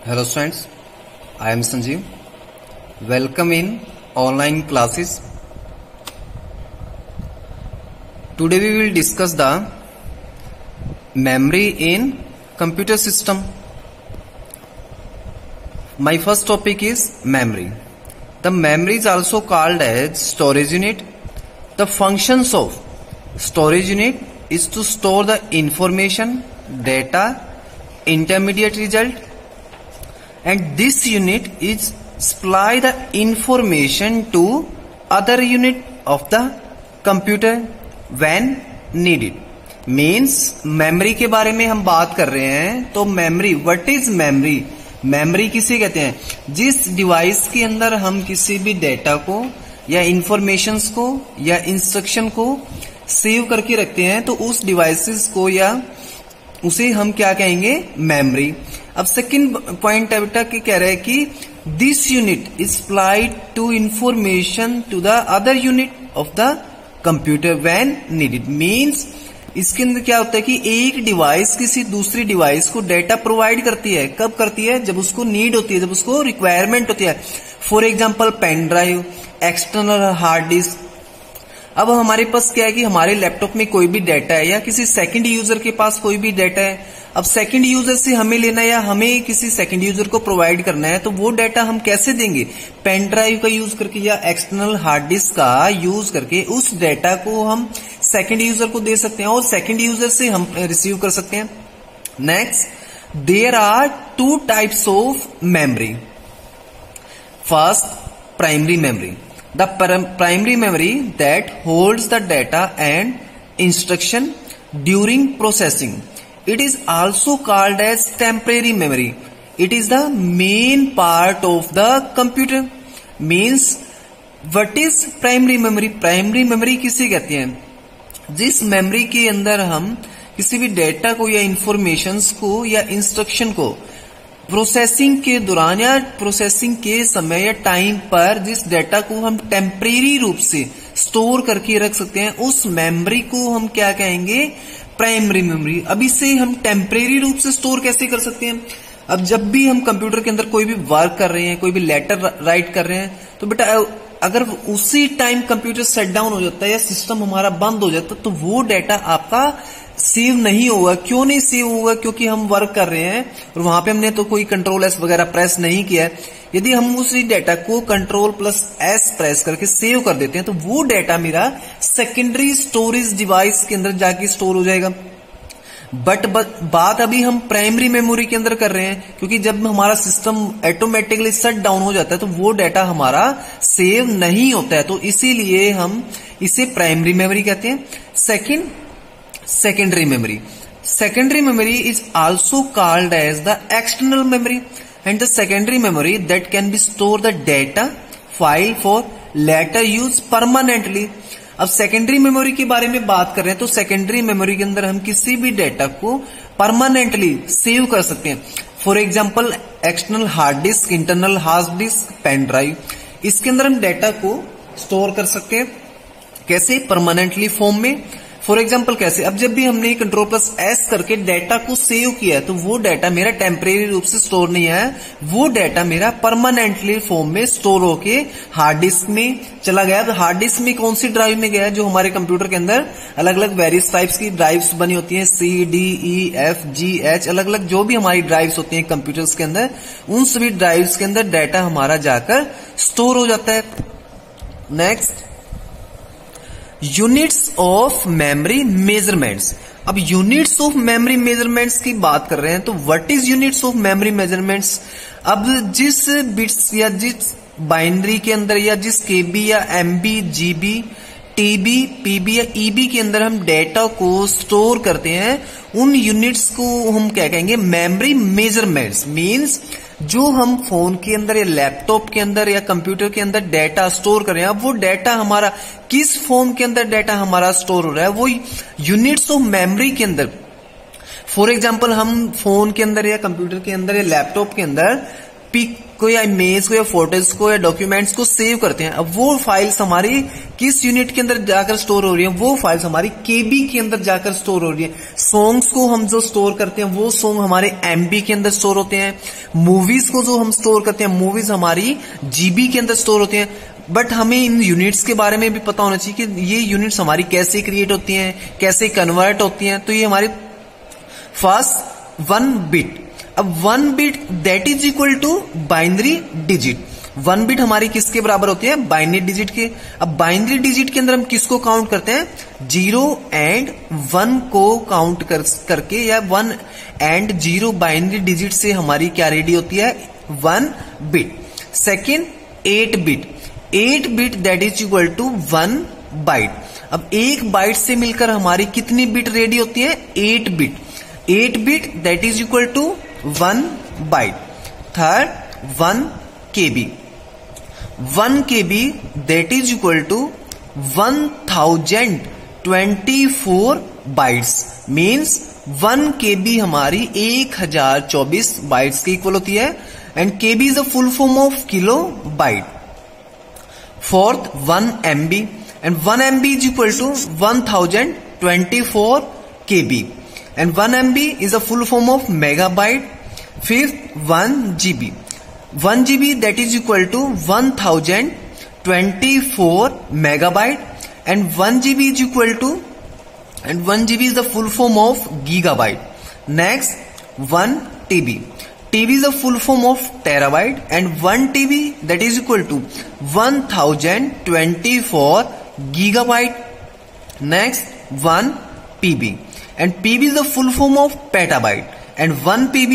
Hello students, I am Sanjeev. Welcome in online classes. Today we will discuss the memory in computer system. My first topic is memory. The memory is also called as storage unit. The functions of storage unit is to store the information, data, intermediate result, and this unit is supply the information to other unit of the computer when needed. Means memory के बारे में हम बात कर रहे हैं तो memory, what is memory? memory किसे कहते हैं? जिस डिवाइस के अंदर हम किसी भी डेटा को या इंफॉर्मेशंस को या इंस्ट्रक्शन को सेव करके रखते हैं तो उस डिवाइसेस को या उसे हम क्या कहेंगे? मेमोरी. अब सेकंड पॉइंट बेटा की कह रहे हैं कि this unit is supplied to information to the other unit of the computer when needed. Means इसके अंदर क्या होता है कि एक डिवाइस किसी दूसरी डिवाइस को डेटा प्रोवाइड करती है. कब करती है? जब उसको नीड होती है, जब उसको रिक्वायरमेंट होती है. For example pen drive, external hard disk. अब हमारे पास क्या है कि हमारे लैपटॉप में कोई भी डाटा है या किसी सेकंड यूजर के पास कोई भी डाटा है. अब सेकंड यूजर से हमें लेना है या हमें किसी सेकंड यूजर को प्रोवाइड करना है तो वो डाटा हम कैसे देंगे? पेन ड्राइव का यूज करके या एक्सटर्नल हार्ड डिस्क का यूज करके उस डाटा को हम सेकंड यूजर को दे सकते हैं और सेकंड यूजर से हम रिसीव कर सकते हैं. Next, there are two types of memory. First, primary memory. The primary memory that holds the data and instruction during processing. It is also called as temporary memory. It is the main part of the computer. Means what is primary memory? Primary memory किसे कहते हैं? जिस memory के अंदर हम किसी भी data को या इंफॉर्मेशंस को या इंस्ट्रक्शन को प्रोसेसिंग के दौरान या प्रोसेसिंग के समय या टाइम पर जिस डेटा को हम टेम्परेरी रूप से स्टोर करके रख सकते हैं उस मेमोरी को हम क्या कहेंगे? Primary memory. अब इसे हम टेम्परेरी रूप से स्टोर कैसे कर सकते हैं? अब जब भी हम कंप्यूटर के अंदर कोई भी वर्क कर रहे हैं, कोई भी लेटर राइट कर रहे हैं तो बेटा अगर उसी टाइम कंप्यूटर शट डाउन हो जाता है या सिस्टम हमारा बंद हो जाता है तो वो डेटा आपका सेव नहीं होगा. क्यों नहीं सेव होगा? क्योंकि हम वर्क कर रहे हैं और वहां पे हमने तो कोई कंट्रोल एस वगैरह प्रेस नहीं किया है. यदि हम उसी डेटा को कंट्रोल प्लस एस प्रेस करके सेव कर देते हैं तो वो डेटा मेरा सेकेंडरी स्टोरेज डिवाइस के अंदर जाके स्टोर हो जाएगा. बट बात अभी हम प्राइमरी मेमोरी के अंदर कर रहे हैं क्योंकि जब हमारा सिस्टम ऑटोमेटिकली शट डाउन हो जाता है तो वो डेटा हमारा सेव नहीं होता है. तो इसीलिए हम इसे प्राइमरी मेमोरी कहते हैं. Second, secondary memory. Secondary memory is also called as the external memory and the secondary memory that can be store the data file for later use permanently. अब सेकेंडरी मेमोरी के बारे में बात कर रहे हैं तो सेकेंडरी मेमोरी के अंदर हम किसी भी डेटा को परमानेंटली सेव कर सकते हैं. For example external hard disk, internal hard disk, pen drive, इसके अंदर हम डेटा को स्टोर कर सकते हैं. कैसे? परमानेंटली फॉर्म में. फॉर एग्जाम्पल कैसे? अब जब भी हमने कंट्रोल प्लस एस करके डेटा को सेव किया है तो वो डेटा मेरा टेम्परेरी रूप से स्टोर नहीं है, वो डेटा मेरा परमानेंटली फॉर्म में स्टोर होके हार्ड डिस्क में चला गया. तो हार्ड डिस्क में कौन सी ड्राइव में गया है? जो हमारे कंप्यूटर के अंदर अलग अलग वेरियस टाइप्स की ड्राइव्स बनी होती हैं, सी, डी, ई, एफ, जी, एच, अलग अलग जो भी हमारी ड्राइव्स होती हैं कंप्यूटर्स के अंदर, उन सभी ड्राइव्स के अंदर डेटा हमारा जाकर स्टोर हो जाता है. Next, units of memory measurements. अब यूनिट्स ऑफ मेमोरी मेजरमेंट्स की बात कर रहे हैं तो what is units of memory measurements? अब जिस बिट्स या जिस बाइनरी के अंदर या जिस केबी या एमबी, जीबी, टीबी, पीबी या ईबी के अंदर हम डेटा को स्टोर करते हैं उन यूनिट्स को हम क्या कहेंगे? Memory measurements. मींस जो हम फोन के अंदर या लैपटॉप के अंदर या कंप्यूटर के अंदर डेटा स्टोर कर रहे हैं, अब वो डेटा हमारा किस फॉर्म के अंदर डेटा हमारा स्टोर हो रहा है? वो यूनिट्स ऑफ मेमोरी के अंदर. फॉर एग्जाम्पल हम फोन के अंदर या कंप्यूटर के अंदर या लैपटॉप के अंदर पिक को या इमेज को या फोटोज को या डॉक्यूमेंट्स को सेव करते हैं। अब वो फाइल्स हमारी किस यूनिट के अंदर जाकर स्टोर हो रही है? वो फाइल्स हमारी केबी के अंदर जाकर स्टोर हो रही है। सॉन्ग्स को हम जो स्टोर करते हैं वो सॉन्ग हमारे एमबी के अंदर स्टोर होते हैं। मूवीज को जो हम स्टोर करते हैं मूवीज हमारी जीबी के अंदर स्टोर होते हैं। बट हमें इन यूनिट्स के बारे में भी पता होना चाहिए कि ये यूनिट्स हमारी कैसे क्रिएट होती हैं, कैसे कन्वर्ट होती हैं। तो ये हमारी फर्स्ट 1 बिट। अब 1 bit that is equal to binary digit. 1 bit हमारी किसके बराबर होती है? बाइनरी डिजिट के। अब बाइनरी डिजिट के अंदर हम किसको काउंट करते हैं? 0 एंड 1 को काउंट करके या 1 एंड 0 बाइनरी डिजिट से हमारी क्या रेडी होती है? 1 bit. Second 8 bit. 8 bit that is equal to 1 byte. अब एक बाइट से मिलकर हमारी कितनी बिट रेडी होती है? 8 bit. 8 bit that is equal to 1 byte. Third 1 KB। 1 KB that is equal to 1024 bytes. Means 1 KB हमारी 1024 बाइट्स के इक्वल होती है। And KB is a full form of kilo byte. Fourth 1 MB and 1 MB is equal to 1024 KB and 1 MB is a full form of megabyte. Fifth 1 GB. 1 GB that is equal to 1024 megabyte and 1 GB is equal to and 1 GB is the full form of gigabyte. Next 1 TB. TB is a full form of terabyte and 1 TB that is equal to 1024 gigabyte. Next 1 PB and PB is the full form of petabyte and 1 PB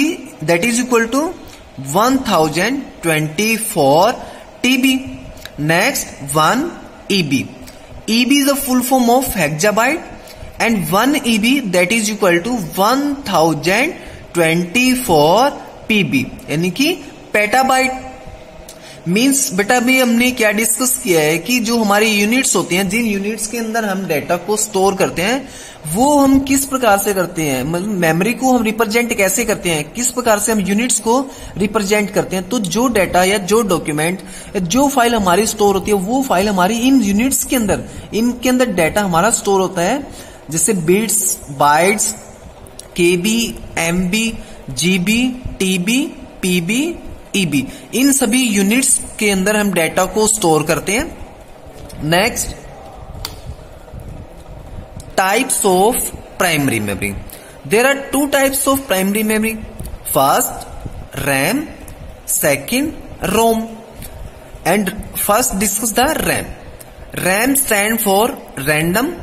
that is equal to 1024 TB. Next 1 EB. EB is the full form of hexabyte and 1 EB that is equal to 1024 PB यानी कि petabyte. Means बेटा भी हमने क्या discuss किया है कि जो हमारी यूनिट्स होती हैं, जिन यूनिट्स के अंदर हम डेटा को स्टोर करते हैं वो हम किस प्रकार से करते हैं, मतलब मेमोरी को हम रिप्रेजेंट कैसे करते हैं, किस प्रकार से हम यूनिट्स को रिप्रेजेंट करते हैं। तो जो डेटा या जो डॉक्यूमेंट या जो फाइल हमारी स्टोर होती है वो फाइल हमारी इन यूनिट्स के अंदर, इनके अंदर डेटा हमारा स्टोर होता है। जैसे bits, bytes, KB, MB, GB, TB, PB, EB, इन सभी यूनिट्स के अंदर हम डेटा को स्टोर करते हैं। Next types of primary memory. There are 2 types of primary memory. First RAM, second ROM. And first discuss the RAM. RAM stand for random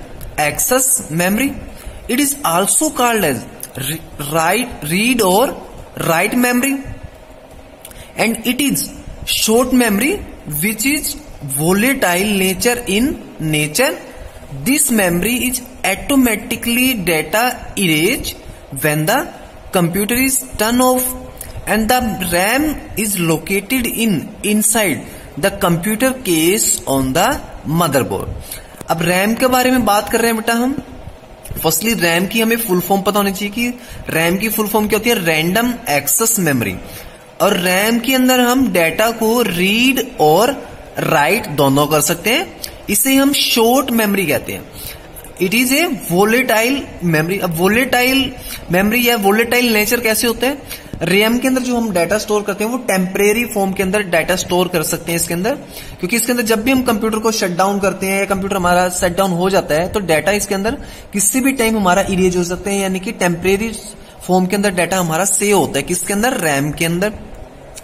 access memory. It is also called as read or write memory and it is short memory which is volatile nature in nature. This memory is automatically data erased when the computer is turned off and the RAM is located inside the computer case on the motherboard. अब RAM के बारे में बात कर रहे हैं बेटा हम। फर्स्टली रैम की हमें फुल फॉर्म पता होनी चाहिए कि रैम की फुल फॉर्म क्या होती है? Random access memory. और रैम के अंदर हम डेटा को रीड और राइट दोनों कर सकते हैं। इसे हम शॉर्ट मेमोरी कहते हैं। It is a volatile memory. अब वोलेटाइल मेमोरी या वोलेटाइल नेचर कैसे होते हैं? रैम के अंदर जो हम डाटा स्टोर करते हैं वो टेम्परेरी फॉर्म के अंदर डाटा स्टोर कर सकते हैं इसके अंदर, क्योंकि इसके अंदर जब भी हम कंप्यूटर को शट डाउन करते हैं या कंप्यूटर हमारा शट डाउन हो जाता है तो डाटा इसके अंदर किसी भी टाइम हमारा इरेज हो सकते हैं, यानी कि टेम्परेरी फॉर्म के अंदर डाटा हमारा सेव होता है। किसके अंदर? रैम के अंदर।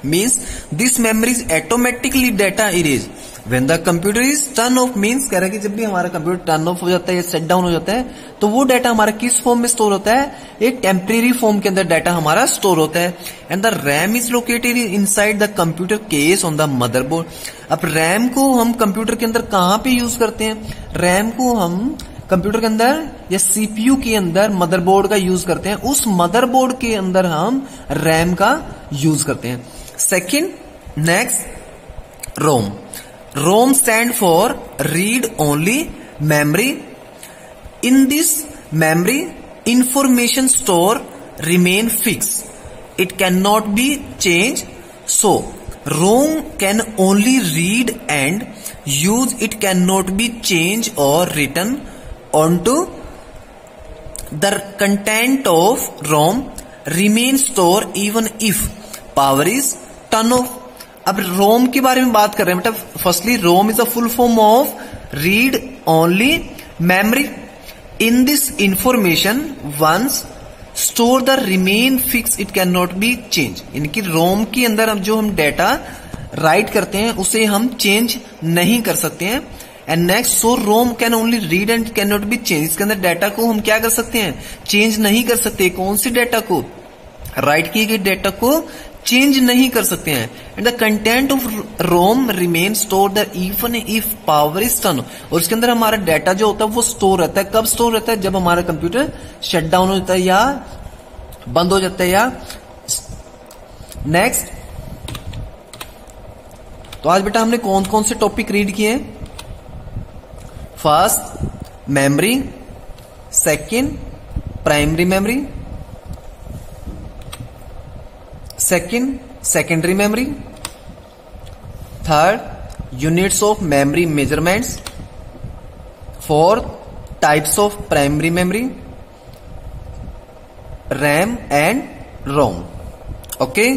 Means this memory is automatically data erase when the computer is turn off. Means कह रहा है कि जब भी हमारा कंप्यूटर टर्न ऑफ हो जाता है या शट डाउन हो जाता है तो वो डाटा हमारा किस फॉर्म में स्टोर होता है? एक टेम्परेरी फॉर्म के अंदर डाटा हमारा स्टोर होता है। And the RAM is located inside the computer case on the motherboard. अब रैम को हम कंप्यूटर के अंदर कहां पे यूज करते हैं? रैम को हम कंप्यूटर के अंदर या सीपीयू के अंदर मदरबोर्ड का यूज करते हैं। उस मदरबोर्ड के अंदर हम रैम का यूज करते हैं। Second next ROM. ROM stand for read only memory. In this memory, information store remain fixed. It cannot be changed. So ROM can only read and use, it cannot be changed or written onto. The content of ROM remains stored even if power is turned off. अब ROM के बारे में बात कर रहे हैं, मतलब firstly ROM is a full form of read only memory. In this information once store the remain fix, it can not be change. इनकी रोम के अंदर अब जो हम डेटा राइट करते हैं उसे हम चेंज नहीं कर सकते हैं. And next, so ROM can only read and can not be change. इसके अंदर डेटा को हम क्या कर सकते हैं, चेंज नहीं कर सकते. कौन सी डेटा को, राइट किए गए डेटा को चेंज नहीं कर सकते हैं. And the content of ROM remain store the even if power is turn. और इसके अंदर हमारा डेटा जो होता है वो स्टोर रहता है. कब स्टोर रहता है, जब हमारा कंप्यूटर शट डाउन हो जाता है या बंद हो जाता है. या नेक्स्ट, तो आज बेटा हमने कौन कौन से टॉपिक रीड किए हैं. First memory, second primary memory, second secondary memory, third units of memory measurements, fourth types of primary memory, RAM and ROM. Okay.